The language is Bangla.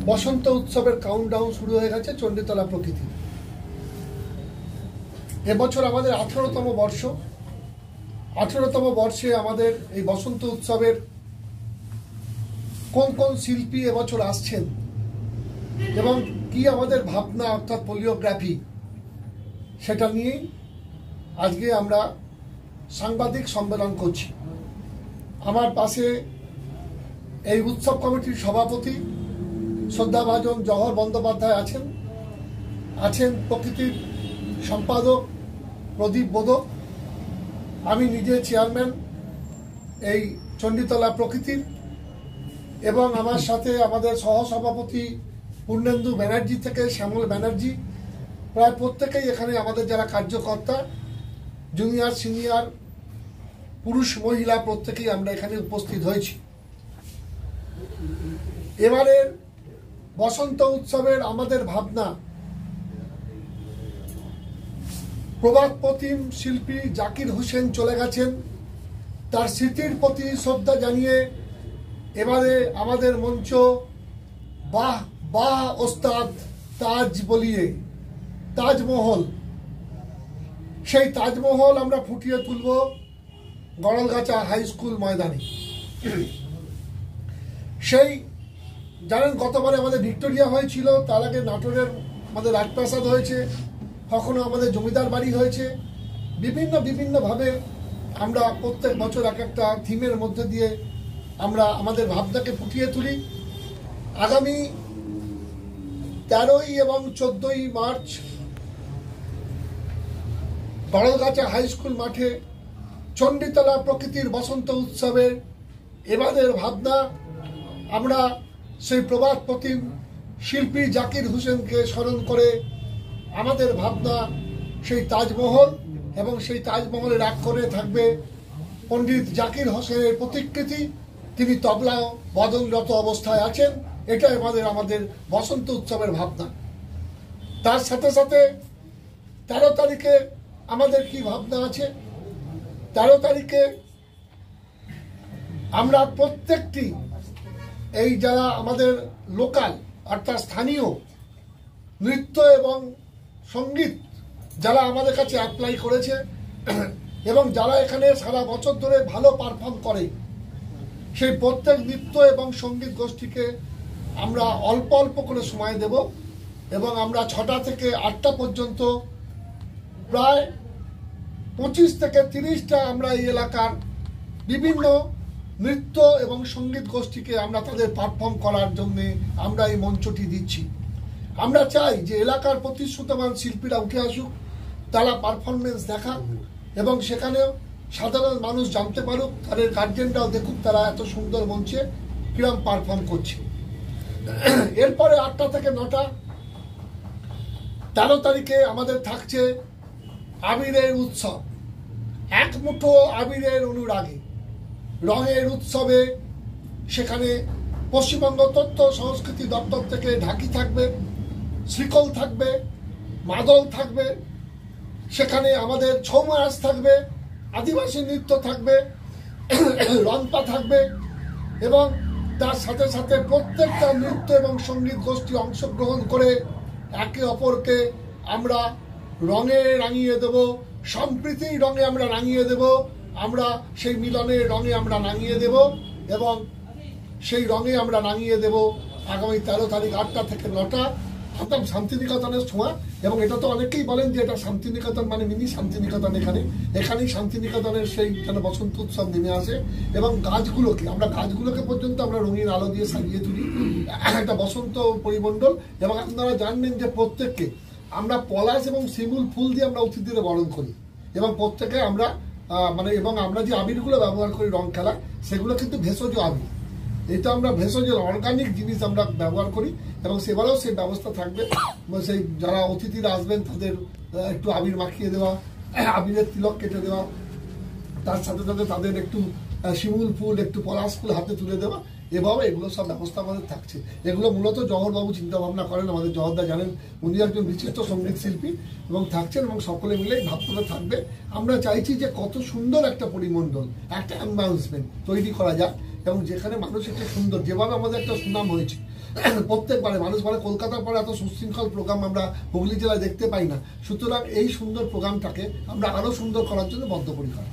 বসন্ত উৎসবের কাউন্টডাউন শুরু হয়ে গেছে চণ্ডীতলা প্রকৃতি। এবছর আমাদের 18তম বর্ষ। 18তম বর্ষে আমাদের এই বসন্ত উৎসবের কোন কোন শিল্পী এবছর আসছেন এবং কি আমাদের ভাবনা অর্থাৎ পলিওগ্রাফি, সেটা নিয়েই আজকে আমরা সাংবাদিক সম্মেলন করছি। আমার পাশে এই উৎসব কমিটির সভাপতি শ্রদ্ধাভাজন জহর বন্দ্যোপাধ্যায় আছেন প্রকৃতির সম্পাদক প্রদীপ বোদক, আমি নিজে চেয়ারম্যান এই চণ্ডীতলা প্রকৃতির, এবং আমার সাথে আমাদের সহসভাপতি পূর্ণেন্দু ব্যানার্জি থেকে শ্যামল ব্যানার্জি, প্রায় প্রত্যেকেই এখানে আমাদের যারা কার্যকর্তা, জুনিয়র সিনিয়র পুরুষ মহিলা প্রত্যেকেই আমরা এখানে উপস্থিত হয়েছি। এবারের বসন্ত উৎসবের আমাদের ভাবনা, প্রবাদ প্রতিম শিল্পী জাকির হোসেন চলে গেছেন, তার স্মৃতির প্রতি শ্রদ্ধা জানিয়ে এবারে আমাদের মঞ্চ বাহ বাহ ওস্তাদ তাজ বলিয়ে তাজমহল, সেই তাজমহল আমরা ফুটিয়ে তুলব গড়লগাছা হাই স্কুল ময়দানে। সেই জানেন গতবারে আমাদের ভিক্টোরিয়া হয়েছিল, তার আগে নাটোরের আমাদের রাজপ্রাসাদ হয়েছে, কখনো আমাদের জমিদার বাড়ি হয়েছে। বিভিন্নভাবে আমরা প্রত্যেক বছর এক একটা থিমের মধ্যে দিয়ে আমরা আমাদের ভাবনাকে ফুটিয়ে তুলি। আগামী 13ই এবং 14ই মার্চ গড়লগাছা হাই স্কুল মাঠে চণ্ডীতলা প্রকৃতির বসন্ত উৎসবে এবারের ভাবনা আমরা সেই প্রবাদ প্রতিম শিল্পী জাকির হোসেনকে স্মরণ করে আমাদের ভাবনা সেই তাজমহল, এবং সেই তাজমহলের এক কোণে থাকবে পণ্ডিত জাকির হোসেনের প্রতিকৃতি, তিনি তবলা বদনরত অবস্থায় আছেন। এটা আমাদের বসন্ত উৎসবের ভাবনা। তার সাথে সাথে 13 তারিখে আমাদের কি ভাবনা আছে, 13 তারিখে আমরা প্রত্যেকটি এই যারা আমাদের লোকাল অর্থাৎ স্থানীয় নৃত্য এবং সঙ্গীত যারা আমাদের কাছে অ্যাপ্লাই করেছে এবং যারা এখানে সারা বছর ধরে ভালো পারফর্ম করে, সেই প্রত্যেক নৃত্য এবং সঙ্গীত গোষ্ঠীকে আমরা অল্প অল্প করে সময় দেব, এবং আমরা 6টা থেকে 8টা পর্যন্ত প্রায় 25 থেকে 30টা আমরা এই এলাকার বিভিন্ন নৃত্য এবং সঙ্গীত গোষ্ঠীকে আমরা তাদের পারফর্ম করার জন্য আমরা এই মঞ্চটি দিচ্ছি। আমরা চাই যে এলাকার প্রতিশ্রুতমান শিল্পীরা উঠে আসুক, তারা পারফরমেন্স দেখাক, এবং সেখানেও সাধারণ মানুষ জানতে পারুক, তাদের গার্জেনরাও দেখুক তারা এত সুন্দর মঞ্চে কিরম পারফর্ম করছে। এরপরে 8টা থেকে 9টা 13 তারিখে আমাদের থাকছে আবিরের উৎসব, এক মুঠো আবিরের অনুরাগে রঙের উৎসবে। সেখানে পশ্চিমবঙ্গ তথ্য সংস্কৃতি দপ্তর থেকে ঢাকি থাকবে, শ্রীকল থাকবে, মাদল থাকবে, সেখানে আমাদের ছৌ নাচ থাকবে, আদিবাসী নৃত্য থাকবে, রংপা থাকবে, এবং তার সাথে সাথে প্রত্যেকটা নৃত্য এবং সঙ্গীত গোষ্ঠী অংশগ্রহণ করে একে অপরকে আমরা রঙে রাঙিয়ে দেব, সম্প্রীতির রঙে আমরা রাঙিয়ে দেব, আমরা সেই মিলনের রঙে আমরা রাঙিয়ে দেব, এবং সেই রঙে আমরা রাঙিয়ে দেব আগামী 13 তারিখ 8টা থেকে 9টা একদম শান্তিনিকেতনের ছোঁয়া। এবং এটা তো অনেকেই বলেন যে এটা শান্তিনিকেতন মানে মিনি শান্তিনিকেতন, এখানেই শান্তিনিকেতনের সেই যেন বসন্ত উৎসব নেমে আসে। এবং গাছগুলোকে পর্যন্ত আমরা রঙিন আলো দিয়ে সাজিয়ে তুলি, একটা বসন্ত পরিমণ্ডল। এবং আপনারা জানবেন যে প্রত্যেককে আমরা পলাশ এবং শিমুল ফুল দিয়ে আমরা অতিথিদের বরণ করি, এবং প্রত্যেকে আমরা এবং আমরা যে আবিরগুলো ব্যবহার করি রং খেলা, সেগুলো কিন্তু ভেষজ আবির। এটা আমরা ভেষজ অর্গানিক জিনিস আমরা ব্যবহার করি, এবং সেবারেও সেই ব্যবস্থা থাকবে। সেই যারা অতিথিরা আসবেন তাদের একটু আবির মাখিয়ে দেওয়া, আবিরের তিলক কেটে দেওয়া, তার সাথে সাথে তাদের একটু শিমুল ফুল একটু পলাশ ফুল হাতে তুলে দেওয়া, এভাবে এগুলো সব ব্যবস্থা আমাদের থাকছে। এগুলো মূলত জহরবাবু চিন্তা ভাবনা করেন। আমাদের জহরদা জানেন উনি একজন বিচিত্র সঙ্গীত শিল্পী এবং থাকছেন, এবং সকলে মিলে ভাবতে থাকবে। আমরা চাইছি যে কত সুন্দর একটা পরিমণ্ডল, একটা এনভায়রনমেন্ট তৈরি করা যাক, এবং যেখানে মানুষ একটা সুন্দর, যেভাবে আমাদের একটা সুনাম হয়েছে প্রত্যেকবারে মানুষ বলে কলকাতার পরে এত সুশৃঙ্খল প্রোগ্রাম আমরা হুগলি জেলায় দেখতে পাই না। সুতরাং এই সুন্দর প্রোগ্রামটাকে আমরা আরো সুন্দর করার জন্য বদ্ধপরিকর।